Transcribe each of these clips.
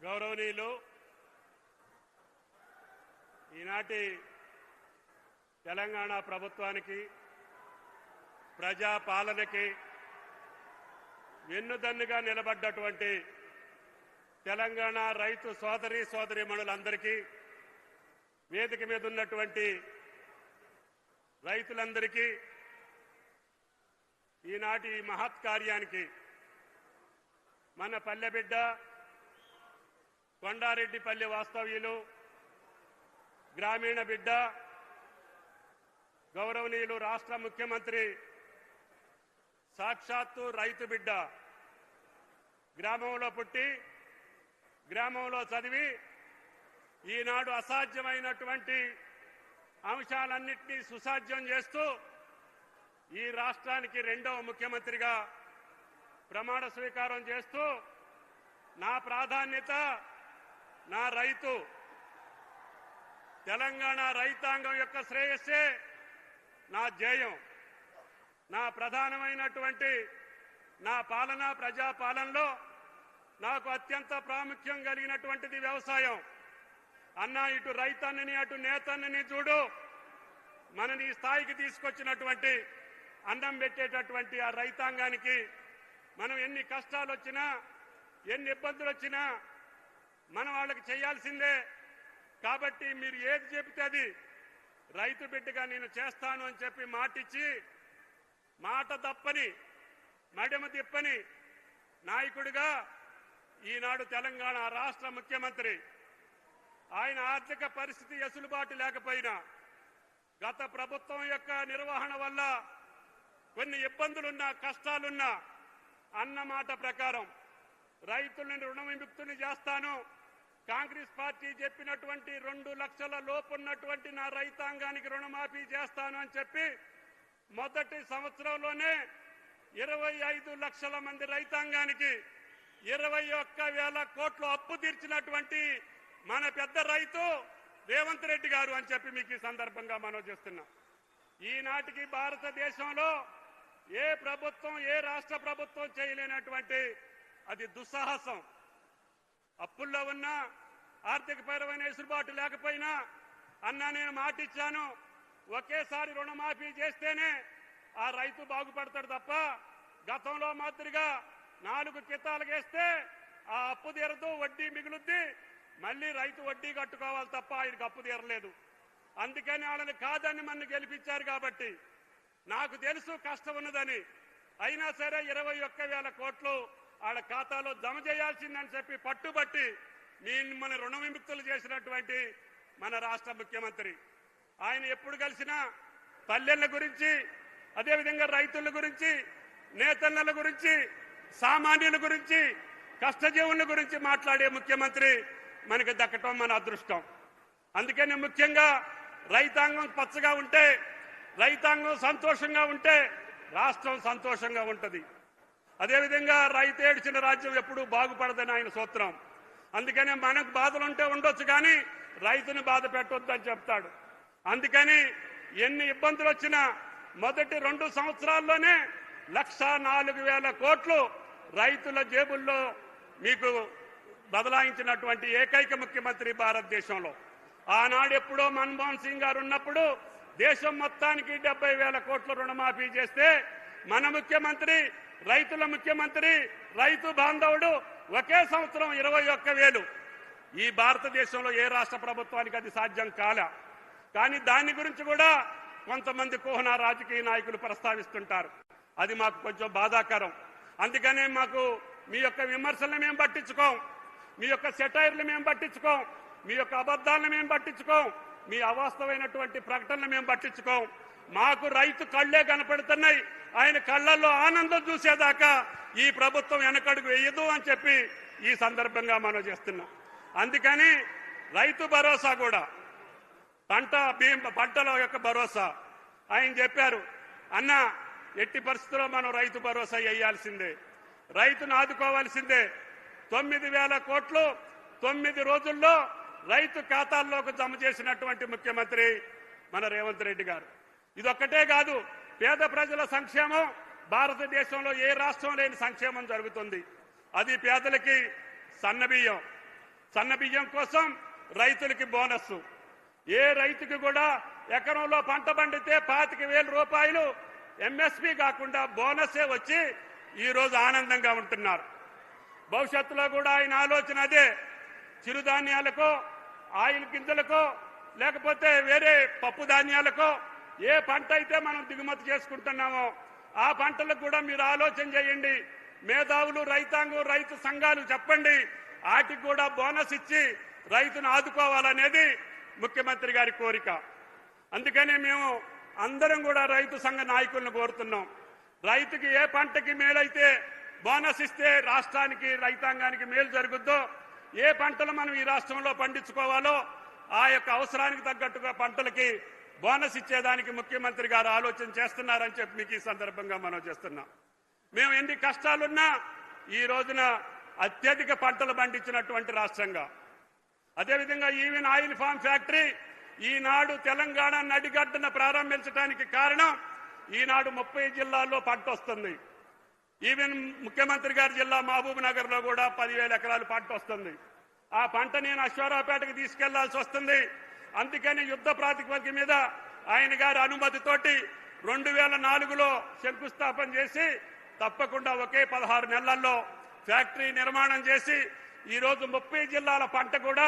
గౌరవనీయులు ఈనాటి తెలంగాణ ప్రభుత్వానికి ప్రజా పాలనకి వెన్నుదన్నుగా నిలబడ్డటువంటి తెలంగాణ రైతు సోదరీమణులందరికీ వేదిక మీద ఉన్నటువంటి రైతులందరికీ ఈనాటి మహత్ కార్యానికి మన పల్లెబిడ్డ కొండారెడ్డిపల్లి వాస్తవ్యులు గ్రామీణ బిడ్డ గౌరవనీయులు రాష్ట్ర ముఖ్యమంత్రి సాక్షాత్తు రైతు బిడ్డ గ్రామంలో పుట్టి గ్రామంలో చదివి ఈనాడు అసాధ్యమైనటువంటి అంశాలన్నింటినీ సుసాధ్యం చేస్తూ ఈ రాష్ట్రానికి రెండవ ముఖ్యమంత్రిగా ప్రమాణ స్వీకారం చేస్తూ నా ప్రాధాన్యత నా రైతు తెలంగాణ రైతాంగం యొక్క శ్రేయస్సే నా ధ్యేయం. నా ప్రధానమైనటువంటి నా పాలన ప్రజాపాలనలో నాకు అత్యంత ప్రాముఖ్యం కలిగినటువంటిది వ్యవసాయం. అన్నా ఇటు రైతన్నని అటు నేతన్నని చూడు, మనని ఈ స్థాయికి తీసుకొచ్చినటువంటి అన్నం పెట్టేటటువంటి ఆ రైతాంగానికి మనం ఎన్ని కష్టాలు వచ్చినా ఎన్ని ఇబ్బందులు వచ్చినా మనం వాళ్ళకి చేయాల్సిందే. కాబట్టి మీరు ఏది చెబితే అది రైతు బిడ్డగా నేను చేస్తాను అని చెప్పి మాటిచ్చి మాట తప్పని మడమ తిప్పని నాయకుడిగా ఈనాడు తెలంగాణ రాష్ట్ర ముఖ్యమంత్రి ఆయన ఆర్థిక పరిస్థితి ఎసులుబాటు లేకపోయినా గత ప్రభుత్వం యొక్క నిర్వహణ వల్ల కొన్ని ఇబ్బందులున్నా కష్టాలున్నా అన్న మాట ప్రకారం రైతులను రుణ విముక్తులు చేస్తాను, కాంగ్రెస్ పార్టీ చెప్పినటువంటి 2 లక్షల లోపున్నటువంటి నా రైతాంగానికి రుణమాఫీ చేస్తాను అని చెప్పి మొదటి సంవత్సరంలోనే 25 లక్షల మంది రైతాంగానికి 21,000 కోట్ల అప్పు తీర్చినటువంటి మన పెద్ద రైతు రేవంత్ రెడ్డి గారు అని చెప్పి మీకు ఈ సందర్భంగా మనవి చేస్తున్నాం. ఈనాటికి భారతదేశంలో ఏ ప్రభుత్వం ఏ రాష్ట్ర ప్రభుత్వం చేయలేనటువంటి అది దుస్సాహసం. అప్పుల్లో ఉన్న ఆర్థికపరమైన వెసులుబాటు లేకపోయినా అన్నా నేను మాటిచ్చాను, ఒకేసారి రుణమాఫీ చేస్తేనే ఆ రైతు బాగుపడతాడు తప్ప గతంలో మాదిరిగా 4 కితాలు వేస్తే ఆ అప్పు తీరదు, వడ్డీ మిగులుద్ది, మళ్ళీ రైతు వడ్డీ కట్టుకోవాలి తప్ప ఆయనకు అప్పు తీరలేదు. అందుకని వాళ్ళని కాదని మన్ను గెలిపించారు. కాబట్టి నాకు తెలుసు కష్టం ఉన్నదని, అయినా సరే 21,000 కోట్లు వాళ్ళ ఖాతాలో జమ చేయాల్సిందని చెప్పి పట్టుబట్టి మన రుణ విముక్తులు చేసినటువంటి మన రాష్ట్ర ముఖ్యమంత్రి. ఆయన ఎప్పుడు కలిసినా పల్లెల గురించి, అదేవిధంగా రైతుల గురించి, నేతన్నల గురించి, సామాన్యుల గురించి, కష్టజీవుల గురించి మాట్లాడే ముఖ్యమంత్రి మనకి దక్కటం మన అదృష్టం. అందుకని ముఖ్యంగా రైతాంగం పచ్చగా ఉంటే, రైతాంగం సంతోషంగా ఉంటే రాష్ట్రం సంతోషంగా ఉంటుంది. అదేవిధంగా రైతు ఏడ్చిన రాజ్యం ఎప్పుడూ బాగుపడదని ఆయన సూత్రం. అందుకని మనకు బాధలుంటే ఉండొచ్చు కానీ రైతుని బాధ పెట్టొద్దని చెప్తాడు. అందుకని ఎన్ని ఇబ్బందులు వచ్చినా మొదటి 2 సంవత్సరాల్లోనే 1,04,000 కోట్లు రైతుల జేబుల్లో మీకు బదలాయించినటువంటి ఏకైక ముఖ్యమంత్రి భారతదేశంలో. ఆనాడు ఎప్పుడో మన్మోహన్ సింగ్ గారు ఉన్నప్పుడు దేశం మొత్తానికి 70,000 కోట్ల రుణమాఫీ చేస్తే మన ముఖ్యమంత్రి రైతుల ముఖ్యమంత్రి రైతు బాంధవుడు ఒకే సంవత్సరం 21,000. ఈ భారతదేశంలో ఏ రాష్ట్ర ప్రభుత్వానికి అది సాధ్యం కాలే. కానీ దాని గురించి కూడా కొంతమంది కోహన రాజకీయ నాయకులు ప్రస్తావిస్తుంటారు. అది మాకు కొంచెం బాధాకరం. అందుకనే మాకు మీ యొక్క విమర్శలను మేము పట్టించుకోం, మీ యొక్క సెటైర్లు మేము పట్టించుకోం, మీ యొక్క అబద్ధాలను మేము పట్టించుకోం, మీ అవాస్తవమైనటువంటి ప్రకటనలు మేము పట్టించుకోం. మాకు రైతు కళ్లే కనపడుతున్నాయి. ఆయన కళ్లల్లో ఆనందం చూసేదాకా ఈ ప్రభుత్వం వెనకడుగు వేయదు అని చెప్పి ఈ సందర్భంగా మనం చేస్తున్నాం. అందుకని రైతు భరోసా కూడా పంటల యొక్క భరోసా ఆయన చెప్పారు. అన్న ఎట్టి పరిస్థితుల్లో మనం రైతు భరోసా వేయాల్సిందే, రైతును ఆదుకోవాల్సిందే. 9,000 కోట్లు 9 రోజుల్లో రైతు ఖాతాల్లోకి జమ చేసినటువంటి ముఖ్యమంత్రి మన రేవంత్ రెడ్డి గారు. ఇదొక్కటే కాదు, పేద ప్రజల సంక్షేమం భారతదేశంలో ఏ రాష్ట్రం లేని సంక్షేమం జరుగుతుంది. అది పేదలకి సన్నబియ్యం, సన్న బియ్యం కోసం రైతులకి బోనస్. ఏ రైతుకి కూడా ఎకరంలో పంట పండితే 25,000 రూపాయలు ఎంఎస్పీ కాకుండా బోనసే వచ్చి ఈరోజు ఆనందంగా ఉంటున్నారు. భవిష్యత్తులో కూడా ఆయన ఆలోచన అదే. చిరుధాన్యాలకో, ఆయిల్ గింజలకో, లేకపోతే వేరే పప్పు ధాన్యాలకో ఏ పంట అయితే మనం దిగుమతి చేసుకుంటున్నామో ఆ పంటలకు కూడా మీరు ఆలోచన చేయండి. మేధావులు, రైతాంగం, రైతు సంఘాలు చెప్పండి. వాటికి కూడా బోనస్ ఇచ్చి రైతును ఆదుకోవాలనేది ముఖ్యమంత్రి గారి కోరిక. అందుకనే మేము అందరం కూడా రైతు సంఘ నాయకులను కోరుతున్నాం. రైతుకి ఏ పంటకి మేలైతే బోనస్ ఇస్తే రాష్ట్రానికి, రైతాంగానికి మేలు జరుగుద్దో, ఏ పంటలు మనం ఈ రాష్ట్రంలో పండించుకోవాలో ఆ యొక్క అవసరానికి తగ్గట్టుగా పంటలకి బోనస్ ఇచ్చేదానికి ముఖ్యమంత్రి గారు ఆలోచన చేస్తున్నారని చెప్పి మీకు ఈ సందర్భంగా మనం చేస్తున్నాం. మేము ఎన్ని కష్టాలున్నా ఈ రోజున అత్యధిక పంటలు పండించినటువంటి రాష్ట్రంగా, అదేవిధంగా ఈవెన్ ఆయిల్ ఫామ్ ఫ్యాక్టరీ ఈనాడు తెలంగాణ నడిగడ్డన ప్రారంభించడానికి కారణం ఈనాడు 30 జిల్లాల్లో పంట వస్తుంది. ఈవెన్ ముఖ్యమంత్రి గారి జిల్లా మహబూబ్ నగర్ లో కూడా 10,000 ఎకరాలు పంట వస్తుంది. ఆ పంట నేను అశ్వారావుపేటకు తీసుకెళ్లాల్సి వస్తుంది. అందుకని యుద్ధ ప్రాతిపదిక మీద ఆయన గారి అనుమతితోటి 2004లో శంకుస్థాపన చేసి తప్పకుండా ఒకే 16 నెలల్లో ఫ్యాక్టరీ నిర్మాణం చేసి ఈరోజు 30 జిల్లాల పంట కూడా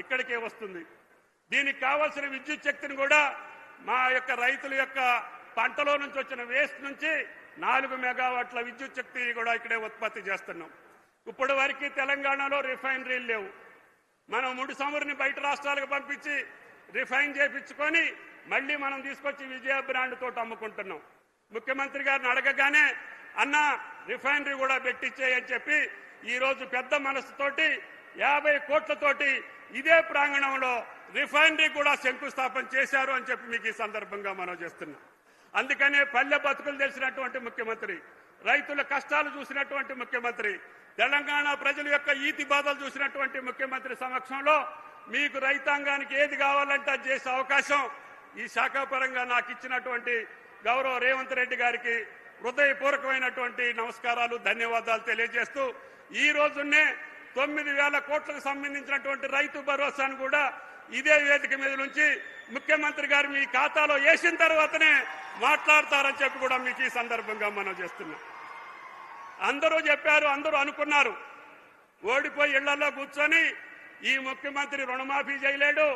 ఇక్కడికే వస్తుంది. దీనికి కావాల్సిన విద్యుత్ శక్తిని కూడా మా యొక్క రైతుల యొక్క పంటలో నుంచి వచ్చిన వేస్ట్ నుంచి 4 మెగావాట్ల విద్యుత్ శక్తి కూడా ఇక్కడే ఉత్పత్తి చేస్తున్నాం. ఇప్పటి వరకు తెలంగాణలో రిఫైనరీలు లేవు. మనం ముడి చమురుని బయట రాష్ట్రాలకు పంపించి రిఫైన్ చేయించుకొని మళ్ళీ మనం తీసుకొచ్చి విజయ బ్రాండ్ తోటి అమ్ముకుంటున్నాం. ముఖ్యమంత్రి గారిని అడగగానే అన్న రిఫైనరీ కూడా పెట్టించేయని చెప్పి ఈరోజు పెద్ద మనసుతోటి 50 కోట్లతోటి ఇదే ప్రాంగణంలో రిఫైనరీ కూడా శంకుస్థాపన చేశారు అని చెప్పి మీకు ఈ సందర్భంగా మనం చేస్తున్నాం. అందుకనే పల్లె బతుకులు తెలిసినటువంటి ముఖ్యమంత్రి, రైతుల కష్టాలు చూసినటువంటి ముఖ్యమంత్రి, తెలంగాణ ప్రజల యొక్క ఈతి బాధలు చూసినటువంటి ముఖ్యమంత్రి సమక్షంలో మీకు రైతాంగానికి ఏది కావాలంటే అది చేసే అవకాశం ఈ శాఖాపరంగా నాకు ఇచ్చినటువంటి గౌరవ రేవంత్ రెడ్డి గారికి హృదయపూర్వకమైనటువంటి నమస్కారాలు, ధన్యవాదాలు తెలియజేస్తూ ఈ రోజునే 9,000 కోట్లకు సంబంధించినటువంటి రైతు భరోసాను కూడా ఇదే వేదిక మీద నుంచి ముఖ్యమంత్రి గారు మీ ఖాతాలో వేసిన తర్వాతనే మాట్లాడతారని చెప్పి కూడా మీకు ఈ సందర్భంగా మనం చేస్తున్నాం. అందరూ చెప్పారు, అందరూ అనుకున్నారు, ఓడిపోయి ఇళ్లలో కూర్చొని ఈ ముఖ్యమంత్రి రుణమాఫీ చేయలేడు,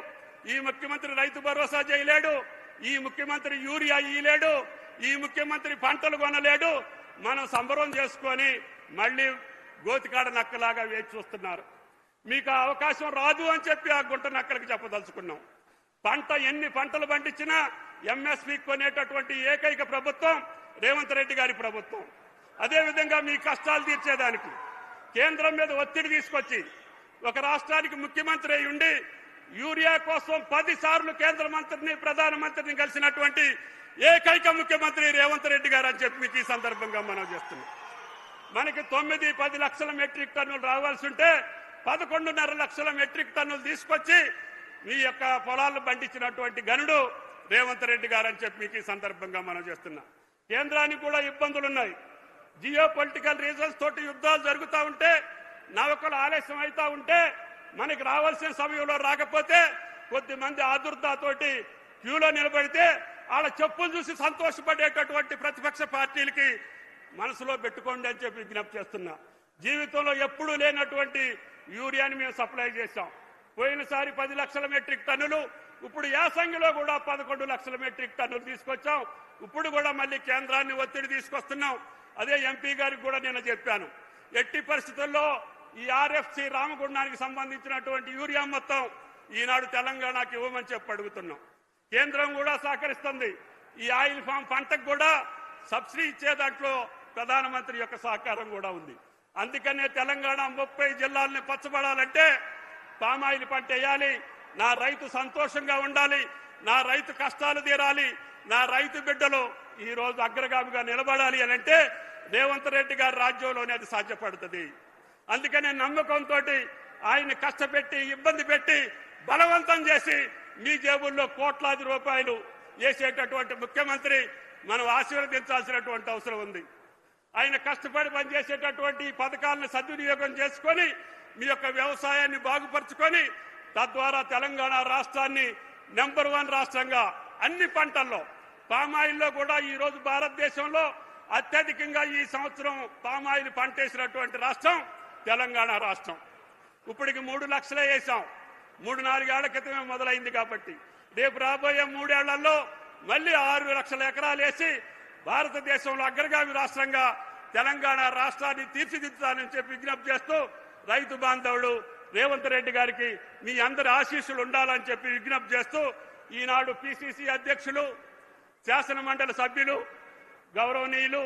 ఈ ముఖ్యమంత్రి రైతు భరోసా చేయలేడు, ఈ ముఖ్యమంత్రి యూరియా ఇయ్యలేడు, ఈ ముఖ్యమంత్రి పంటలు కొనలేడు, మనం సంబరం చేసుకొని మళ్ళీ గోతికాడ నక్కలాగా వేచి చూస్తున్నారు. మీకు ఆ అవకాశం రాదు అని చెప్పి ఆ గుంట నక్కలకి చెప్పదలుచుకున్నాం. పంట ఎన్ని పంటలు పండించినా ఎంఎస్పీ కొనేటటువంటి ఏకైక ప్రభుత్వం రేవంత్ రెడ్డి గారి ప్రభుత్వం. అదేవిధంగా మీ కష్టాలు తీర్చేదానికి కేంద్రం మీద ఒత్తిడి తీసుకొచ్చి ఒక రాష్ట్రానికి ముఖ్యమంత్రి అయి ఉండి యూరియా కోసం 10 సార్లు కేంద్ర మంత్రిని, ప్రధానమంత్రిని కలిసినటువంటి ఏకైక ముఖ్యమంత్రి రేవంత్ రెడ్డి గారు అని చెప్పి మీకు ఈ సందర్భంగా మనం చేస్తున్నాం. మనకి 9-10 లక్షల మెట్రిక్ టన్నులు రావాల్సి ఉంటే 11.5 లక్షల మెట్రిక్ టన్నులు తీసుకొచ్చి మీ యొక్క పొలాలను పండించినటువంటి గనుడు రేవంత్ రెడ్డి గారు అని చెప్పి మీకు ఈ సందర్భంగా మనం చేస్తున్నాం. కేంద్రానికి కూడా ఇబ్బందులున్నాయి. జియో పొలిటికల్ రీజన్స్ తోటి యుద్ధాలు జరుగుతూ ఉంటే, నౌకలు ఆలస్యం అవుతా ఉంటే, మనకి రావాల్సిన సమయంలో రాకపోతే కొద్దిమంది ఆదుర్దాతోటి క్యూలో నిలబడితే వాళ్ళ చెప్పులు చూసి సంతోషపడేటటువంటి ప్రతిపక్ష పార్టీలకి మనసులో పెట్టుకోండి అని చెప్పి విజ్ఞప్తి చేస్తున్నా. జీవితంలో ఎప్పుడూ లేనటువంటి యూరియాని మేము సప్లై చేశాం. పోయినసారి 10 లక్షల మెట్రిక్ టన్నులు, ఇప్పుడు యాసంగిలో కూడా 11 లక్షల మెట్రిక్ టన్నులు తీసుకొచ్చాం. ఇప్పుడు కూడా మళ్ళీ కేంద్రాన్ని ఒత్తిడి తీసుకొస్తున్నాం. అదే ఎంపీ గారికి కూడా నేను చెప్పాను, ఎట్టి పరిస్థితుల్లో ఈ ఆర్ఎఫ్సి రామగుండానికి సంబంధించినటువంటి యూరియా మొత్తం ఈనాడు తెలంగాణకి ఇవ్వమని చెప్పి అడుగుతున్నాం. కేంద్రం కూడా సహకరిస్తుంది. ఈ ఆయిల్ ఫామ్ పంటకు కూడా సబ్సిడీ ఇచ్చే దాంట్లో ప్రధానమంత్రి యొక్క సహకారం కూడా ఉంది. అందుకనే తెలంగాణ 30 జిల్లాలని పచ్చబడాలంటే పామాయిల్ పంట వేయాలి, నా రైతు సంతోషంగా ఉండాలి, నా రైతు కష్టాలు తీరాలి, నా రైతు బిడ్డలు ఈ రోజు అగ్రగామిగా నిలబడాలి అని అంటే రేవంత్ రెడ్డి గారి రాజ్యంలోనే అది సాధ్యపడుతుంది. అందుకనే నమ్మకంతో ఆయన కష్టపెట్టి, ఇబ్బంది పెట్టి, బలవంతం చేసి మీ జేబుల్లో కోట్లాది రూపాయలు వేసేటటువంటి ముఖ్యమంత్రి మనం ఆశీర్వదించాల్సినటువంటి అవసరం ఉంది. ఆయన కష్టపడి పనిచేసేటటువంటి పథకాలను సద్వినియోగం చేసుకొని మీ యొక్క వ్యవసాయాన్ని బాగుపరుచుకొని తద్వారా తెలంగాణ రాష్ట్రాన్ని నెంబర్ 1 రాష్ట్రంగా అన్ని పంటల్లో పామాయిల్లో కూడా ఈరోజు భారతదేశంలో అత్యధికంగా ఈ సంవత్సరం పామాయిల్ పంటేసినటువంటి రాష్ట్రం తెలంగాణ రాష్ట్రం. ఇప్పటికి 3 లక్షలే వేసాం. 3-4 ఏళ్ల క్రితమే మొదలైంది కాబట్టి రేపు రాబోయే 3 ఏళ్లలో మళ్ళీ 6 లక్షల ఎకరాలు వేసి భారతదేశంలో అగ్రగామి రాష్ట్రంగా తెలంగాణ రాష్ట్రాన్ని తీర్చిదిద్దుతానని చెప్పి విజ్ఞప్తి చేస్తూ రైతు బాంధవుడు రేవంత్ రెడ్డి గారికి మీ అందరి ఆశీస్సులు ఉండాలని చెప్పి విజ్ఞప్తి చేస్తూ ఈనాడు పిసిసి అధ్యక్షులు, శాసన మండలి సభ్యులు, గౌరవనీయులు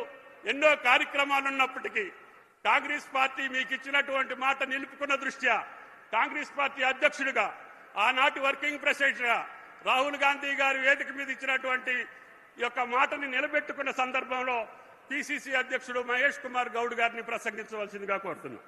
ఎన్నో కార్యక్రమాలు ఉన్నప్పటికీ కాంగ్రెస్ పార్టీ మీకు ఇచ్చినటువంటి మాట నిలుపుకున్న దృష్ట్యా కాంగ్రెస్ పార్టీ అధ్యక్షుడిగా ఆనాటి వర్కింగ్ ప్రెసిడెంట్గా రాహుల్ గాంధీ గారి వేదిక మీద ఇచ్చినటువంటి యొక్క మాటని నిలబెట్టుకున్న సందర్భంలో పిసిసి అధ్యక్షుడు మహేష్ కుమార్ గౌడ్ గారిని ప్రసంగించవలసిందిగా కోరుతున్నాను.